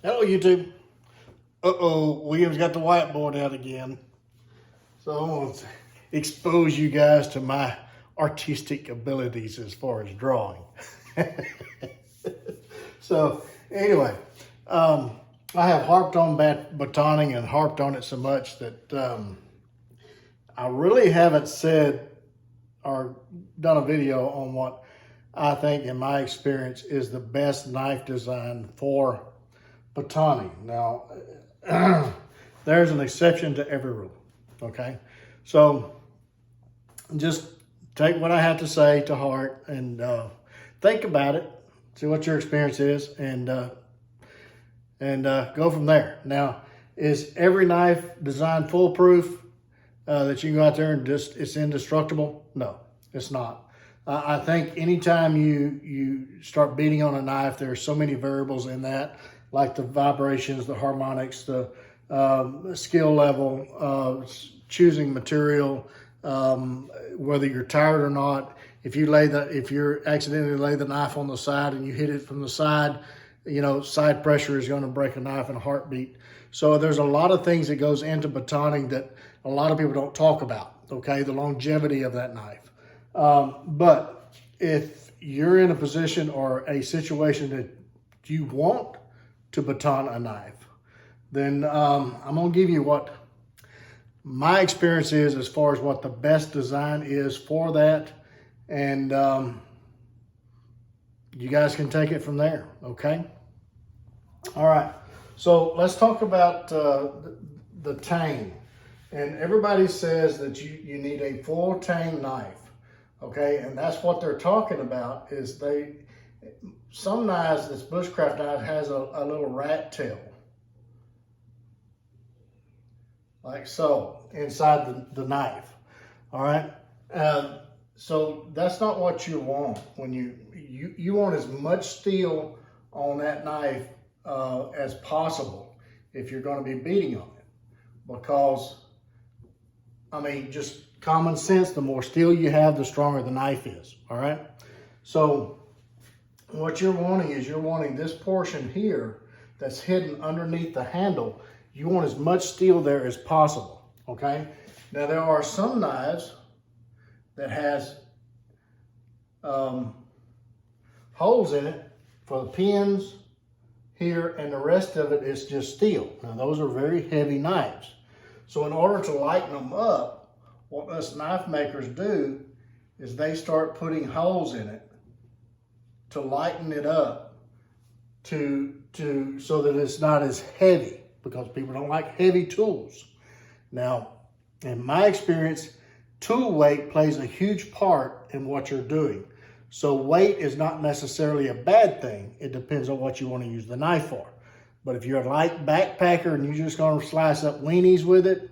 Hello, YouTube. William's got the whiteboard out again. So I want to expose you guys to my artistic abilities as far as drawing. So anyway, I have harped on batoning and harped on it so much that I really haven't said or done a video on what I think, in my experience, is the best knife design for batoning. Now, there's an exception to every rule, okay? So just take what I have to say to heart and think about it, see what your experience is, and go from there. Now, is every knife designed foolproof that you can go out there and just, it's indestructible? No, it's not. I think anytime you start beating on a knife, there's so many variables in that, like the vibrations, the harmonics, the skill level, choosing material, whether you're tired or not. If you accidentally lay the knife on the side and you hit it from the side, you know, side pressure is going to break a knife in a heartbeat. So there's a lot of things that goes into batoning that a lot of people don't talk about, okay? The longevity of that knife. But if you're in a position or a situation that you want to baton a knife, then I'm going to give you what my experience is as far as what the best design is for that. And you guys can take it from there, okay? All right, so let's talk about the Tang. And everybody says that you need a full Tang knife, okay? And that's what they're talking about, is some knives, this bushcraft knife has a little rat tail, like so, inside the knife, all right? So that's not what you want. When you want as much steel on that knife as possible if you're going to be beating on it, because I mean, just common sense, the more steel you have, the stronger the knife is, all right? So what you're wanting is this portion here that's hidden underneath the handle. You want as much steel there as possible, okay? Now, there are some knives that has holes in it for the pins here, and the rest of it is just steel. Now, those are very heavy knives. So in order to lighten them up, what us knife makers do is they start putting holes in it to lighten it up so that it's not as heavy, because people don't like heavy tools. Now, in my experience, tool weight plays a huge part in what you're doing. So weight is not necessarily a bad thing. It depends on what you want to use the knife for. But if you're a light backpacker and you're just going to slice up weenies with it,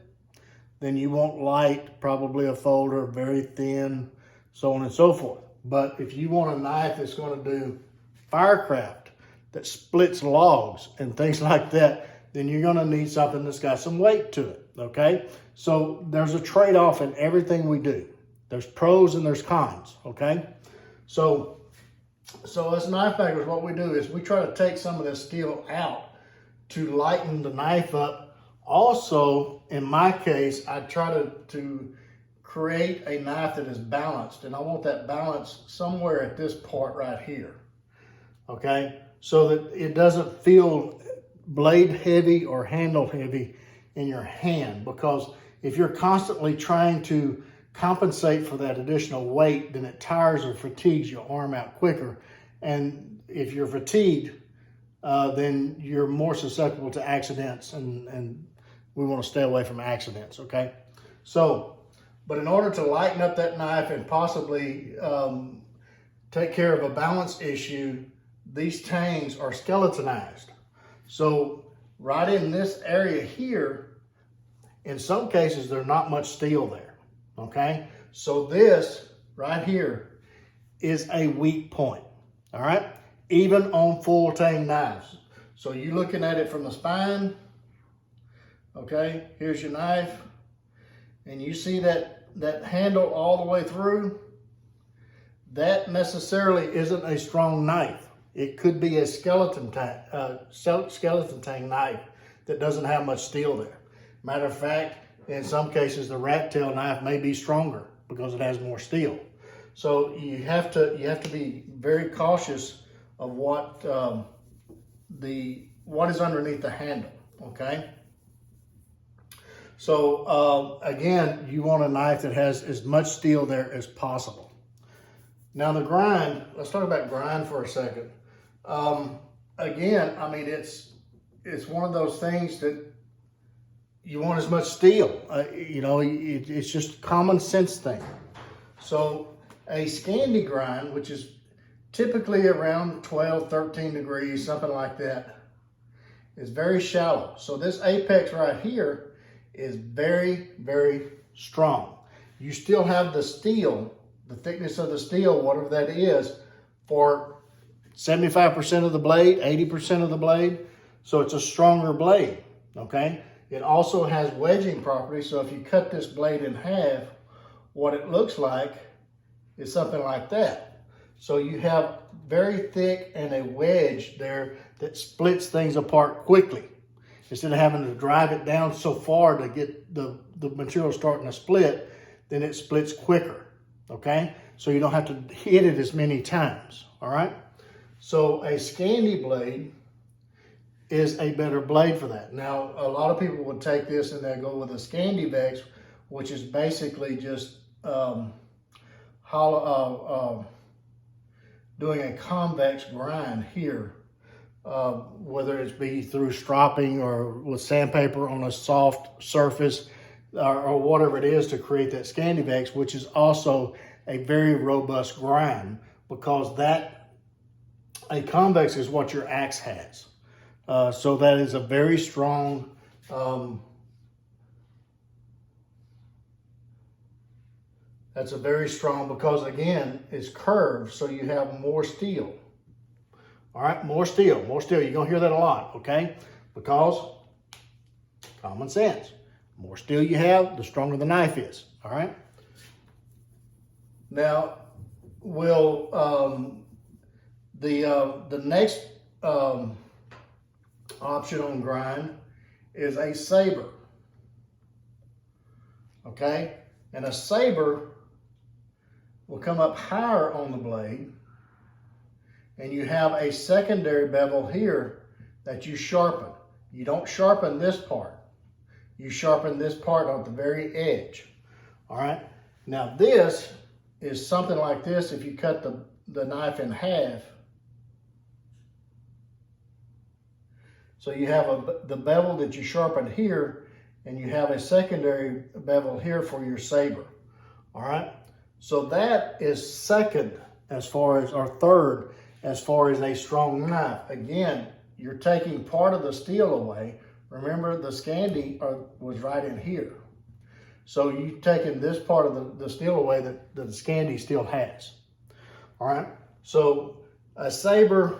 then you want light, probably a folder, very thin, so on and so forth. But if you want a knife that's going to do firecraft, that splits logs and things like that, then you're going to need something that's got some weight to it, okay? So there's a trade-off in everything we do. There's pros and there's cons, okay? So as knife makers, what we do is we try to take some of this steel out to lighten the knife up. Also, in my case, I try to create a knife that is balanced, and I want that balance somewhere at this part right here, okay? So that it doesn't feel blade heavy or handle heavy in your hand, because if you're constantly trying to compensate for that additional weight, then it tires or fatigues your arm out quicker. And if you're fatigued, then you're more susceptible to accidents, and we want to stay away from accidents, okay? So, but in order to lighten up that knife and possibly take care of a balance issue, these tangs are skeletonized. So right in this area here, in some cases, there's not much steel there, okay? So this right here is a weak point, all right? Even on full Tang knives. So you're looking at it from the spine, okay? Here's your knife, and you see that handle all the way through? That necessarily isn't a strong knife, It could be a skeleton tang knife that doesn't have much steel there. Matter of fact, in some cases, the rat tail knife may be stronger because it has more steel. So you have to be very cautious of what is underneath the handle. Okay. So again, you want a knife that has as much steel there as possible. Now the grind. Let's talk about grind for a second. Again, I mean it's one of those things that you want as much steel. You know, it's just a common sense thing. So a Scandi grind, which is typically around 12, 13 degrees, something like that, is very shallow. So this apex right here is very, very strong. You still have the steel, the thickness of the steel, whatever that is, for 75% of the blade, 80% of the blade. So it's a stronger blade, okay? It also has wedging properties. So if you cut this blade in half, what it looks like is something like that. So you have very thick and a wedge there that splits things apart quickly. Instead of having to drive it down so far to get the material starting to split, then it splits quicker, okay? So you don't have to hit it as many times, all right? So a Scandi blade is a better blade for that. Now, a lot of people would take this and they go with a Scandi Vex, which is basically just doing a convex grind here, whether it's be through stropping or with sandpaper on a soft surface or whatever it is to create that Scandi Vex, which is also a very robust grind, because a convex is what your axe has. So that is a very strong that's a very strong, because again, it's curved, so you have more steel. All right, more steel. You're gonna hear that a lot, okay? Because common sense. The more steel you have, the stronger the knife is, all right? Now, the next option on grind is a saber, okay? And a saber will come up higher on the blade, and you have a secondary bevel here that you sharpen. You don't sharpen this part. You sharpen this part on the very edge, all right? Now this is something like this. If you cut the knife in half, so you have the bevel that you sharpen here, and you have a secondary bevel here for your saber, all right? So that is second as far as, or third as far as a strong knife. Again, you're taking part of the steel away. Remember, the Scandi was right in here. So you've taken this part of the steel away that the Scandi still has, all right? So a saber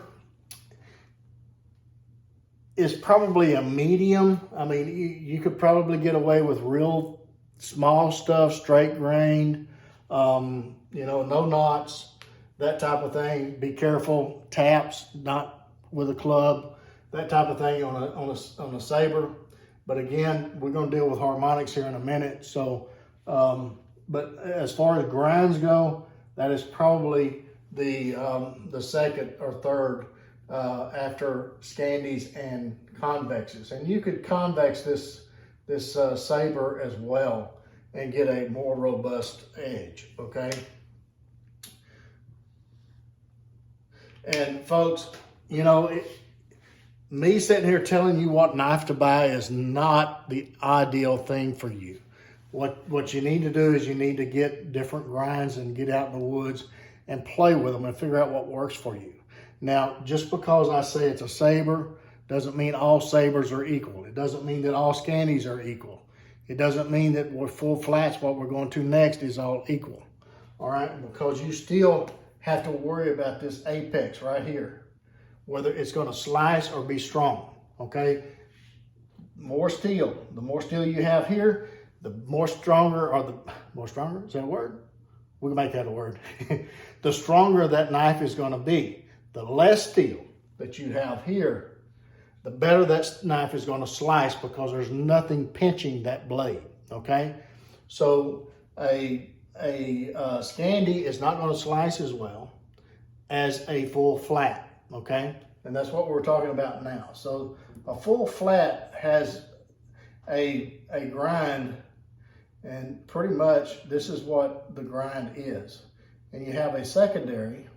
is probably a medium. I mean, you could probably get away with real small stuff, straight grained, you know, no knots, that type of thing. Be careful, taps, not with a club, that type of thing on a saber. But again, we're going to deal with harmonics here in a minute. So, but as far as grinds go, that is probably the second or third after Scandis and convexes. And you could convex this saber as well and get a more robust edge, okay? And folks, you know, me sitting here telling you what knife to buy is not the ideal thing for you. What you need to do is you need to get different grinds and get out in the woods and play with them and figure out what works for you. Now, just because I say it's a saber doesn't mean all sabers are equal. It doesn't mean that all Scandis are equal. It doesn't mean that we're full flats, what we're going to next, is all equal. All right, because you still have to worry about this apex right here, whether it's going to slice or be strong, okay? More steel. The more steel you have here, the more stronger, or the more stronger, is that a word? We can make that a word. The stronger that knife is going to be. The less steel that you have here, the better that knife is going to slice because there's nothing pinching that blade, okay? So a Scandi is not going to slice as well as a full flat, okay? And that's what we're talking about now. So a full flat has a grind, and pretty much this is what the grind is. And you have a secondary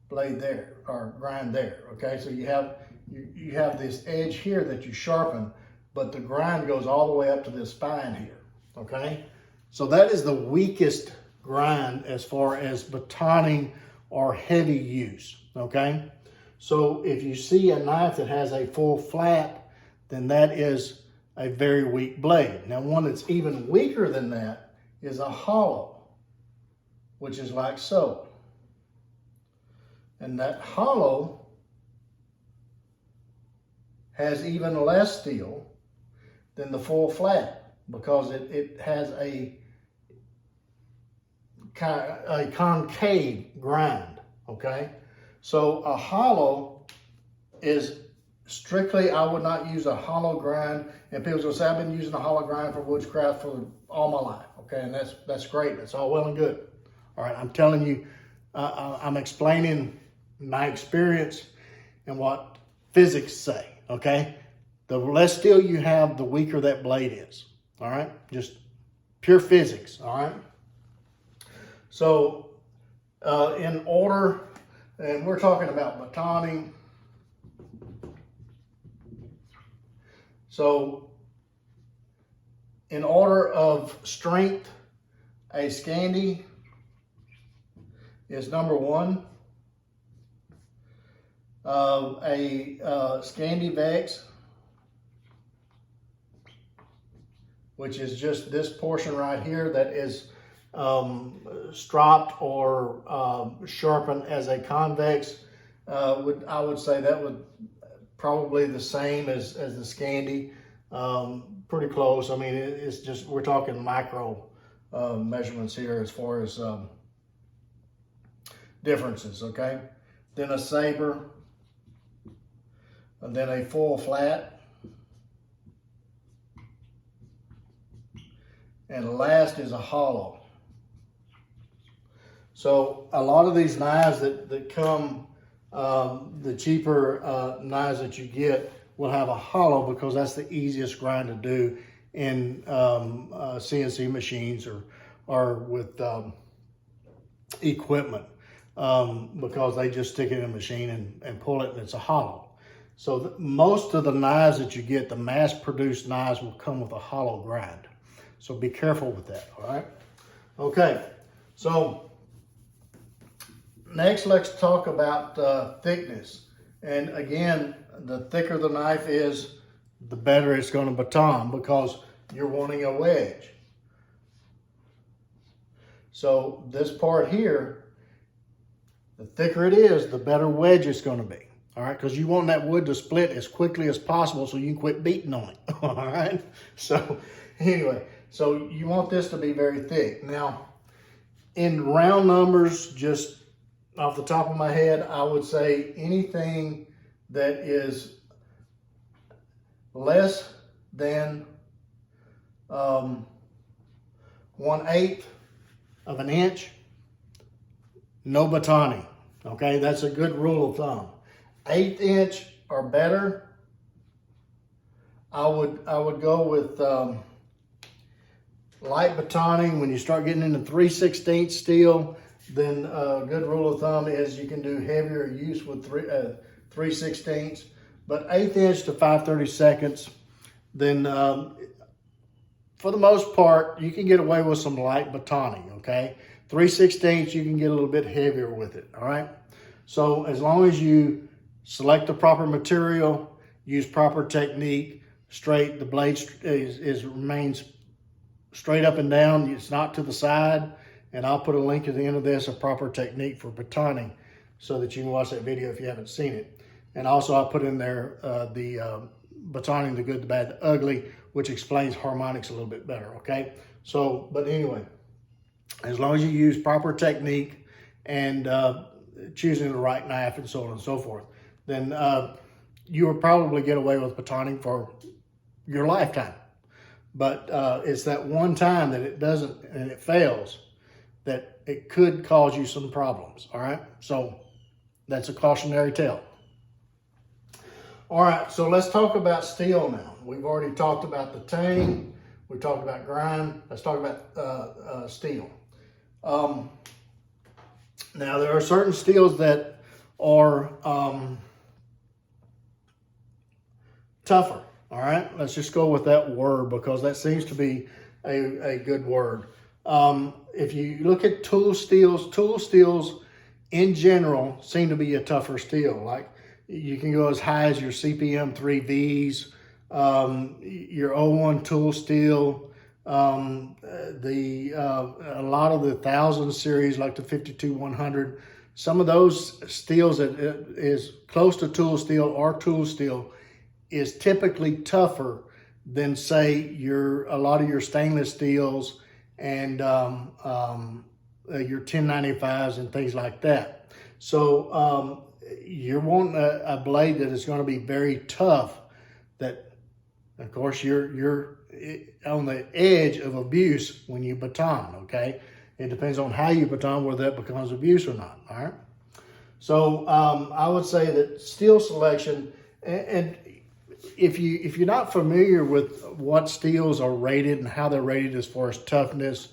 blade there, or grind there, okay? So you have this edge here that you sharpen, but the grind goes all the way up to this spine here, okay? So that is the weakest grind as far as batoning or heavy use, okay? So if you see a knife that has a full flat, then that is a very weak blade. Now, one that's even weaker than that is a hollow, which is like so. And that hollow has even less steel than the full flat because it has a concave grind, okay? So a hollow is strictly, I would not use a hollow grind. And people will say, I've been using a hollow grind for woodscraft for all my life, okay? And that's great, that's all well and good. All right, I'm telling you, I'm explaining my experience and what physics say, okay? The less steel you have, the weaker that blade is, all right? Just pure physics, all right? So in order, and we're talking about batoning. So in order of strength, a Scandi is number one. A Scandi Vex, which is just this portion right here that is stropped or sharpened as a convex, I would say that would probably the same as the Scandi, pretty close. I mean, it's just, we're talking micro measurements here as far as differences, okay? Then a saber, and then a full flat, and last is a hollow. So a lot of these knives that come, the cheaper knives that you get will have a hollow because that's the easiest grind to do in CNC machines or with equipment because they just stick it in a machine and pull it and it's a hollow. So most of the knives that you get, the mass-produced knives, will come with a hollow grind. So be careful with that, all right? Okay, so next let's talk about thickness. And again, the thicker the knife is, the better it's going to baton because you're wanting a wedge. So this part here, the thicker it is, the better wedge it's going to be. All right, because you want that wood to split as quickly as possible so you can quit beating on it. All right, so anyway, so you want this to be very thick. Now, in round numbers, just off the top of my head, I would say anything that is less than 1/8 of an inch, no batoning. Okay, that's a good rule of thumb. 1/8 inch or better, I would go with light batoning. When you start getting into 3/16 steel, then a good rule of thumb is you can do heavier use with 3/16. But 1/8 inch to 5/32, then for the most part, you can get away with some light batoning, okay? 3/16, you can get a little bit heavier with it, all right? So as long as you select the proper material, use proper technique, straight, the blade remains straight up and down, it's not to the side, and I'll put a link at the end of this, a proper technique for batoning, so that you can watch that video if you haven't seen it. And also I'll put in there the batoning, the good, the bad, the ugly, which explains harmonics a little bit better, okay? So, but anyway, as long as you use proper technique and choosing the right knife and so on and so forth, then you will probably get away with batoning for your lifetime. But it's that one time that it doesn't and it fails that it could cause you some problems, all right? So that's a cautionary tale. All right, so let's talk about steel now. We've already talked about the Tang. We talked about grind. Let's talk about steel. Now, there are certain steels that are tougher, all right? Let's just go with that word because that seems to be a good word. If you look at tool steels in general seem to be a tougher steel. Like you can go as high as your CPM 3Vs, your O1 tool steel, a lot of the 1000 series like the 52100. Some of those steels that is close to tool steel or tool steel is typically tougher than say a lot of your stainless steels and your 1095s and things like that. So you're wanting a blade that is going to be very tough, that of course you're on the edge of abuse when you baton, okay? It depends on how you baton, whether that becomes abuse or not, all right? So I would say that steel selection, and if you're not familiar with what steels are rated and how they're rated as far as toughness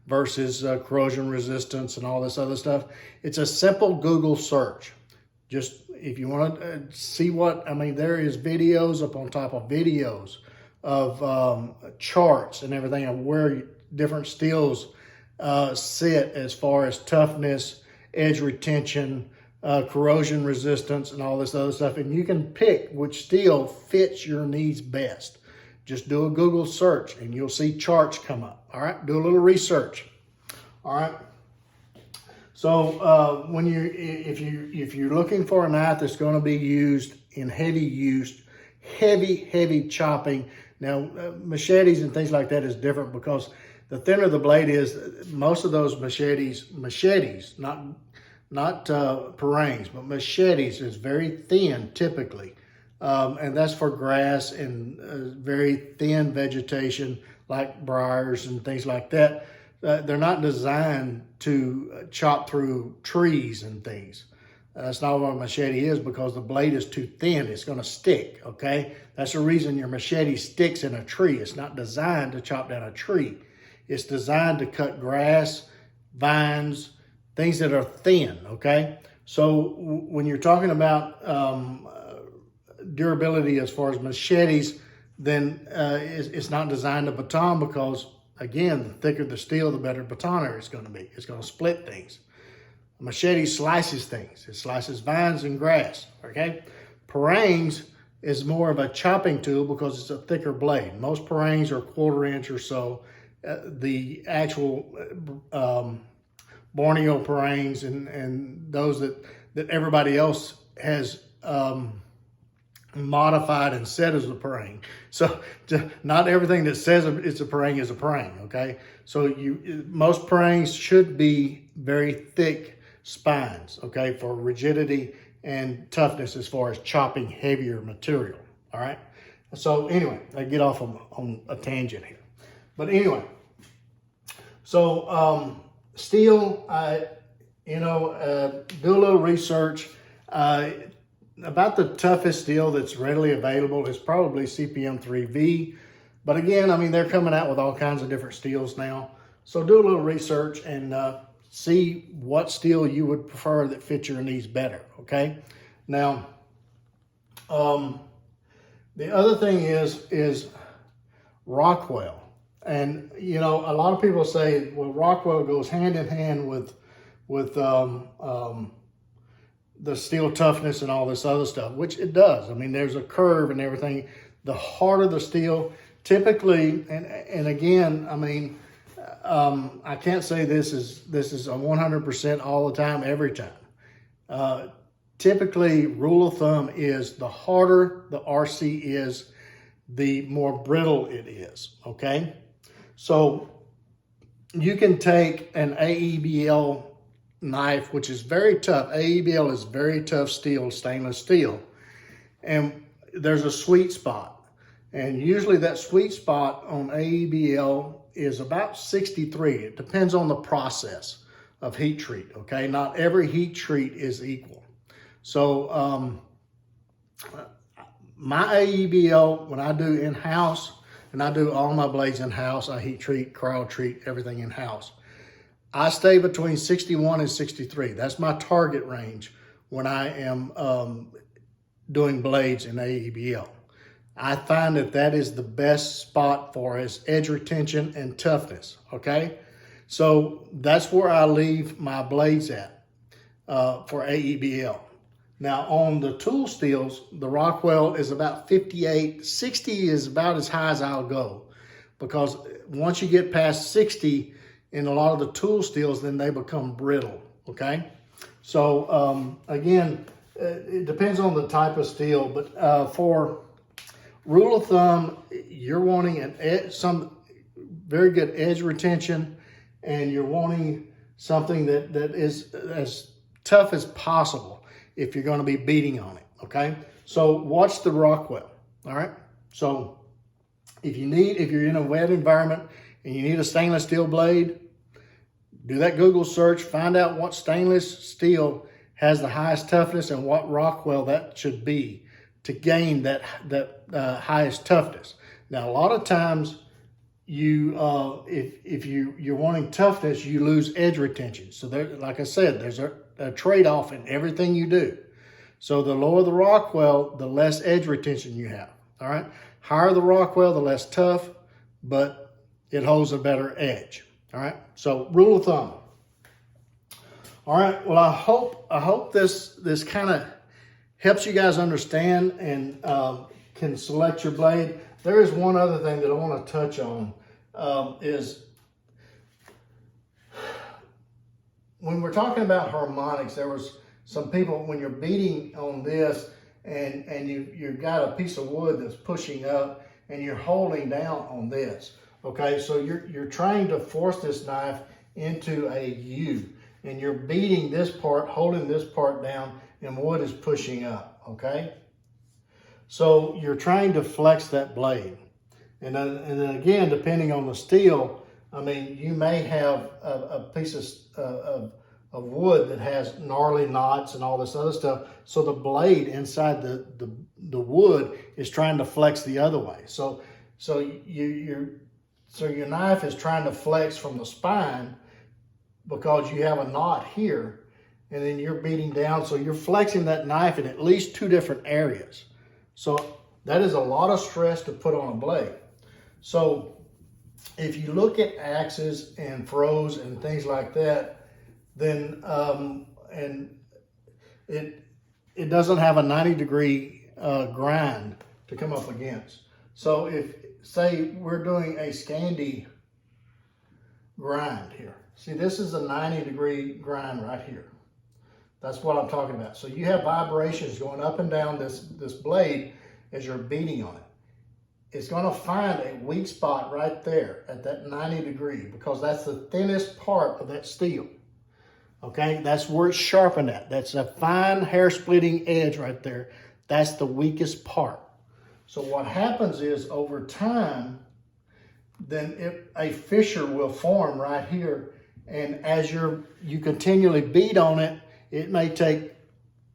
versus corrosion resistance and all this other stuff, it's a simple Google search. Just if you want to see there is videos up on top of videos of charts and everything of where different steels sit as far as toughness, edge retention, corrosion resistance, and all this other stuff. And you can pick which steel fits your needs best. Just do a Google search and you'll see charts come up. All right, do a little research. All right. So if you're looking for a knife that's going to be used in heavy chopping. Now machetes and things like that is different because the thinner the blade is, most of those machetes, not parangs, but machetes is very thin typically. And that's for grass and very thin vegetation like briars and things like that. They're not designed to chop through trees and things. That's not what a machete is, because the blade is too thin. It's going to stick, okay? That's the reason your machete sticks in a tree. It's not designed to chop down a tree. It's designed to cut grass, vines, things that are thin, okay? So when you're talking about durability as far as machetes, then it's not designed to baton because, again, the thicker the steel, the better batoner it's going to be. It's going to split things. A machete slices things. It slices vines and grass, okay? Parangs is more of a chopping tool because it's a thicker blade. Most parangs are 1/4 inch or so. The actual Borneo parangs and those that everybody else has modified and said is a parang. So not everything that says it's a parang is a parang, okay? So most parangs should be very thick spines, okay, for rigidity and toughness as far as chopping heavier material, all right? So anyway, I get off on a tangent here. But anyway, so steel, do a little research. About the toughest steel that's readily available is probably CPM 3V. But again, I mean, they're coming out with all kinds of different steels now. So do a little research and see what steel you would prefer that fits your needs better, okay? Now, the other thing is Rockwell. And, a lot of people say, well, Rockwell goes hand in hand with the steel toughness and all this other stuff, which it does. I mean, there's a curve and everything. The harder the steel, typically, and again, I mean, I can't say this is a 100% all the time, every time. Typically, rule of thumb is the harder the RC is, the more brittle it is, okay? So you can take an AEBL knife, which is very tough. AEBL is very tough steel, stainless steel. And there's a sweet spot. And usually that sweet spot on AEBL is about 63. It depends on the process of heat treat, okay? Not every heat treat is equal. So my AEBL, when I do in-house, and I do all my blades in-house, I heat treat, cryo treat, everything in-house, I stay between 61 and 63. That's my target range when I am doing blades in AEBL. I find that that is the best spot for its edge retention and toughness, okay? So that's where I leave my blades at for AEBL. Now on the tool steels, the Rockwell is about 58. 60 is about as high as I'll go, because once you get past 60 in a lot of the tool steels, then they become brittle, okay? So again, it depends on the type of steel, but for rule of thumb, you're wanting some very good edge retention, and you're wanting something that is as tough as possible if you're going to be beating on it, okay? So watch the Rockwell, all right? So if you're in a wet environment and you need a stainless steel blade, do that Google search, find out what stainless steel has the highest toughness and what Rockwell that should be to gain that highest toughness. Now, a lot of times, if you're wanting toughness, you lose edge retention. So there, like I said, there's a trade-off in everything you do. So the lower the Rockwell, the less edge retention you have. All right, higher the Rockwell, the less tough, but it holds a better edge. All right, so rule of thumb. All right, well, I hope this kind of helps you guys understand and can select your blade. There is one other thing that I want to touch on, is when we're talking about harmonics, there was some people, when you're beating on this and you've got a piece of wood that's pushing up and you're holding down on this, okay? So you're trying to force this knife into a U, and you're beating this part, holding this part down, and wood is pushing up, okay? So you're trying to flex that blade. And then again, depending on the steel, I mean, you may have a piece of wood that has gnarly knots and all this other stuff. So the blade inside the wood is trying to flex the other way. So your knife is trying to flex from the spine because you have a knot here, and then you're beating down. So you're flexing that knife in at least two different areas. So that is a lot of stress to put on a blade. So if you look at axes and throws and things like that, then and it doesn't have a 90-degree grind to come up against. So if, say, we're doing a Scandi grind here. See, this is a 90-degree grind right here. That's what I'm talking about. So you have vibrations going up and down this blade as you're beating on it. It's going to find a weak spot right there at that 90 degree, because that's the thinnest part of that steel. Okay, that's where it's sharpened at. That's a fine hair splitting edge right there. That's the weakest part. So what happens is, over time, then a fissure will form right here. And as you continually beat on it, it may take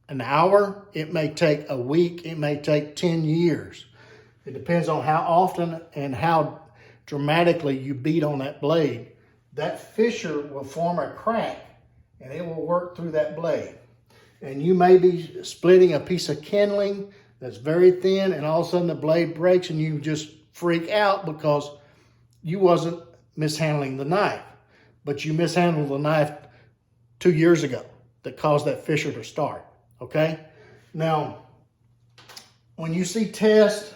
an hour, it may take a week, it may take 10 years. It depends on how often and how dramatically you beat on that blade. That fissure will form a crack, and it will work through that blade. And you may be splitting a piece of kindling that's very thin, and all of a sudden the blade breaks and you just freak out because you wasn't mishandling the knife, but you mishandled the knife 2 years ago that caused that fissure to start, okay? Now, when you see tests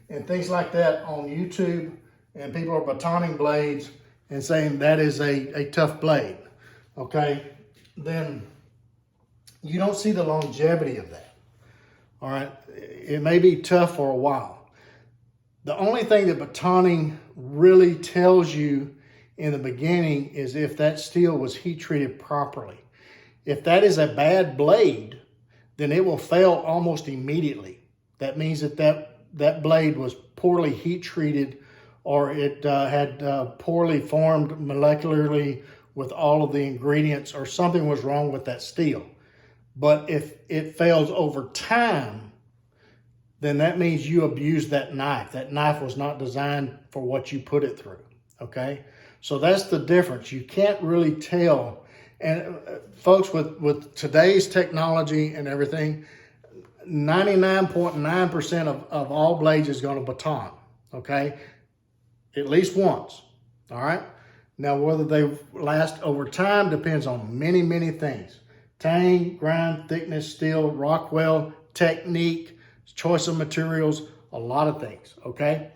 and things like that on YouTube, and people are batoning blades and saying that is a tough blade, okay, then you don't see the longevity of that, all right? It may be tough for a while. The only thing that batoning really tells you in the beginning is if that steel was heat treated properly. If that is a bad blade, then it will fail almost immediately. That means that blade was poorly heat treated, or it had poorly formed molecularly with all of the ingredients, or something was wrong with that steel. But if it fails over time, then that means you abused that knife. That knife was not designed for what you put it through, okay? So that's the difference. You can't really tell. And folks, with today's technology and everything, 99.9% of all blades is going to baton, okay? At least once, all right? Now, whether they last over time depends on many, many things. Tang, grind, thickness, steel, Rockwell, technique, choice of materials, a lot of things, okay?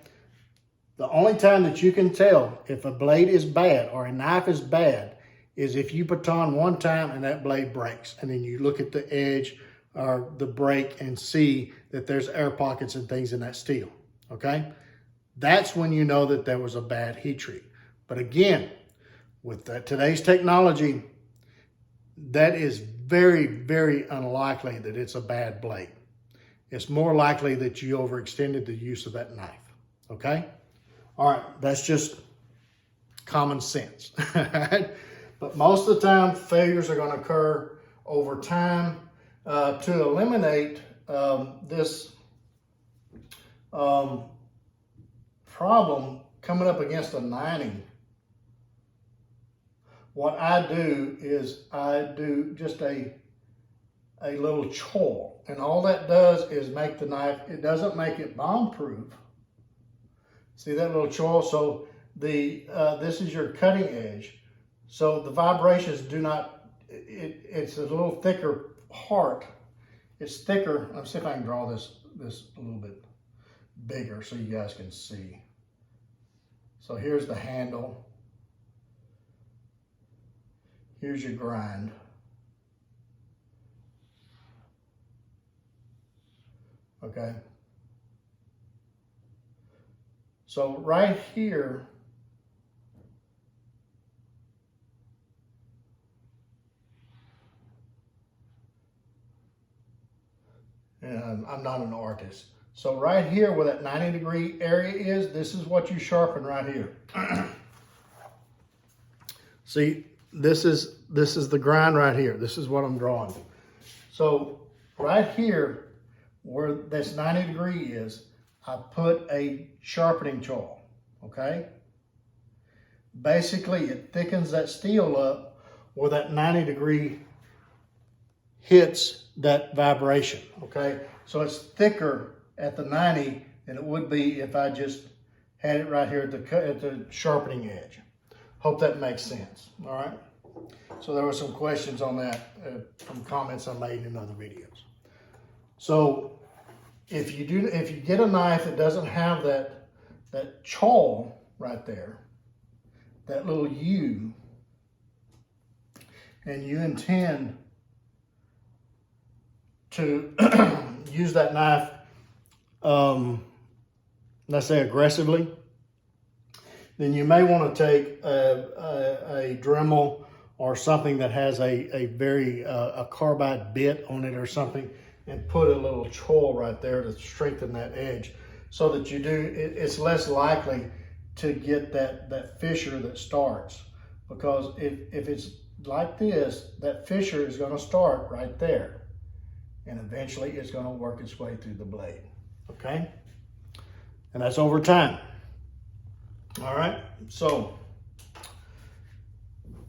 The only time that you can tell if a blade is bad or a knife is bad is if you baton one time and that blade breaks, and then you look at the edge or the break and see that there's air pockets and things in that steel, okay? That's when you know that there was a bad heat treat. But again, with today's technology, that is very, very unlikely that it's a bad blade. It's more likely that you overextended the use of that knife, okay? All right, that's just common sense, all right? But most of the time, failures are gonna occur over time. To eliminate this problem coming up against a 90, what I do is I do just a little choll. And all that does is make the knife, it doesn't make it bomb-proof. See that little choll? So this is your cutting edge. So the vibrations do not, it's a little thicker part. It's thicker. Let's see if I can draw this a little bit bigger so you guys can see. So here's the handle. Here's your grind. Okay. So right here, and I'm not an artist. So right here where that 90-degree area is, this is what you sharpen right here. See, this is the grind right here. This is what I'm drawing. So right here where this 90-degree is, I put a sharpening choll, okay? Basically, it thickens that steel up where that 90-degree hits that vibration, okay? So it's thicker at the 90 than it would be if I just had it right here at the sharpening edge. Hope that makes sense, all right? So there were some questions on that from comments I made in other videos. So if you get a knife that doesn't have that choll right there, that little U, and you intend to use that knife, let's say aggressively, then you may want to take a Dremel or something that has a very carbide bit on it or something, and put a little choll right there to strengthen that edge, so that it's less likely to get that fissure that starts. Because if it's like this, that fissure is going to start right there, and eventually it's going to work its way through the blade, okay? And that's over time. All right, so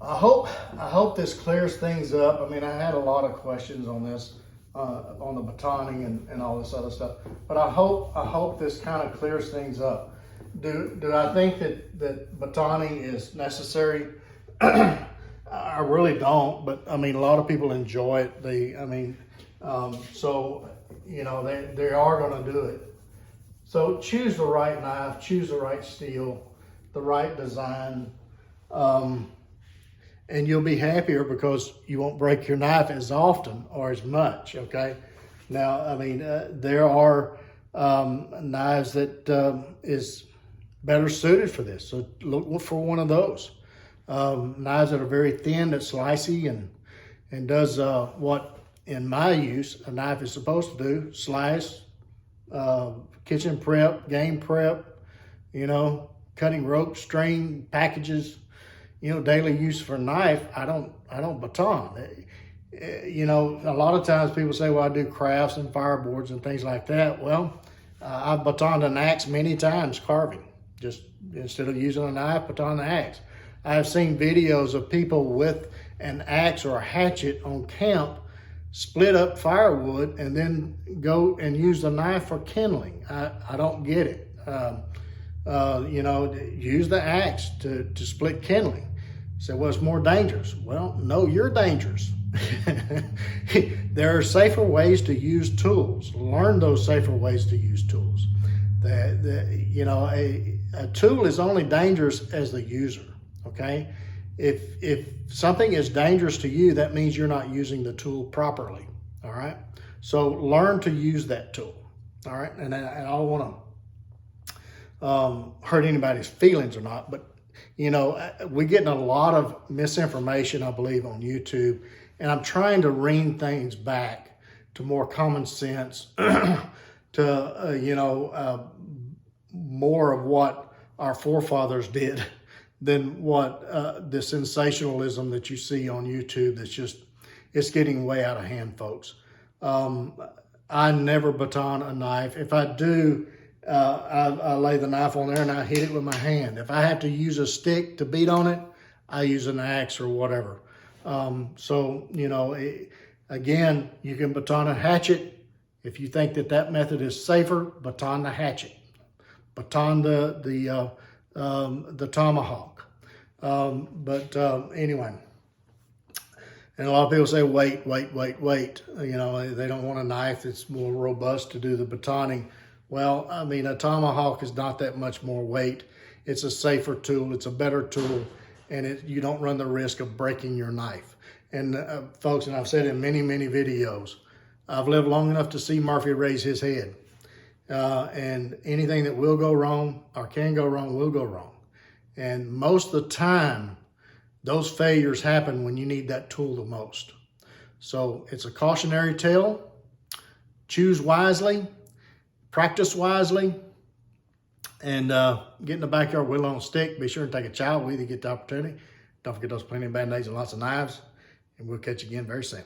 I hope this clears things up. I mean, I had a lot of questions on this, on the batoning and all this other stuff, but I hope this kind of clears things up. Do I think that batoning is necessary? I really don't, but I mean, a lot of people enjoy it. So you know, they are going to do it. So choose the right knife, choose the right steel, the right design, and you'll be happier because you won't break your knife as often or as much, okay? Now, I mean, there are knives that is better suited for this, so look for one of those. Knives that are very thin, that's slicey, and and does what, in my use, a knife is supposed to do: slice, kitchen prep, game prep, cutting rope, string, packages, daily use for a knife. I don't baton. A lot of times people say, well, I do crafts and fireboards and things like that. Well, I've batoned an axe many times carving. Just instead of using a knife, baton the axe. I've seen videos of people with an axe or a hatchet on camp split up firewood and then go and use the knife for kindling. I don't get it. Use the axe to split kindling. Say, well, it's more dangerous. Well, no, you're dangerous. There are safer ways to use tools. Learn those safer ways to use tools. A tool is only dangerous as the user, okay? If something is dangerous to you, that means you're not using the tool properly, all right? So learn to use that tool, all right? And I don't want to hurt anybody's feelings or not, but we're getting a lot of misinformation, I believe, on YouTube, and I'm trying to rein things back to more common sense, to more of what our forefathers did than what the sensationalism that you see on YouTube. It's getting way out of hand, folks. I never baton a knife. If I do, I lay the knife on there and I hit it with my hand. If I have to use a stick to beat on it, I use an axe or whatever. Again, you can baton a hatchet. If you think that method is safer, baton the hatchet. Baton the tomahawk. Anyway, and a lot of people say, wait. They don't want a knife that's more robust to do the batoning. Well, I mean, a tomahawk is not that much more weight. It's a safer tool. It's a better tool. And you don't run the risk of breaking your knife. And folks, and I've said in many, many videos, I've lived long enough to see Murphy raise his head. And anything that will go wrong or can go wrong will go wrong. And most of the time, those failures happen when you need that tool the most. So it's a cautionary tale. Choose wisely, practice wisely, and get in the backyard, whittle on a stick. Be sure and take a child with you to get the opportunity. Don't forget those plenty of Band-Aids and lots of knives. And we'll catch you again very soon.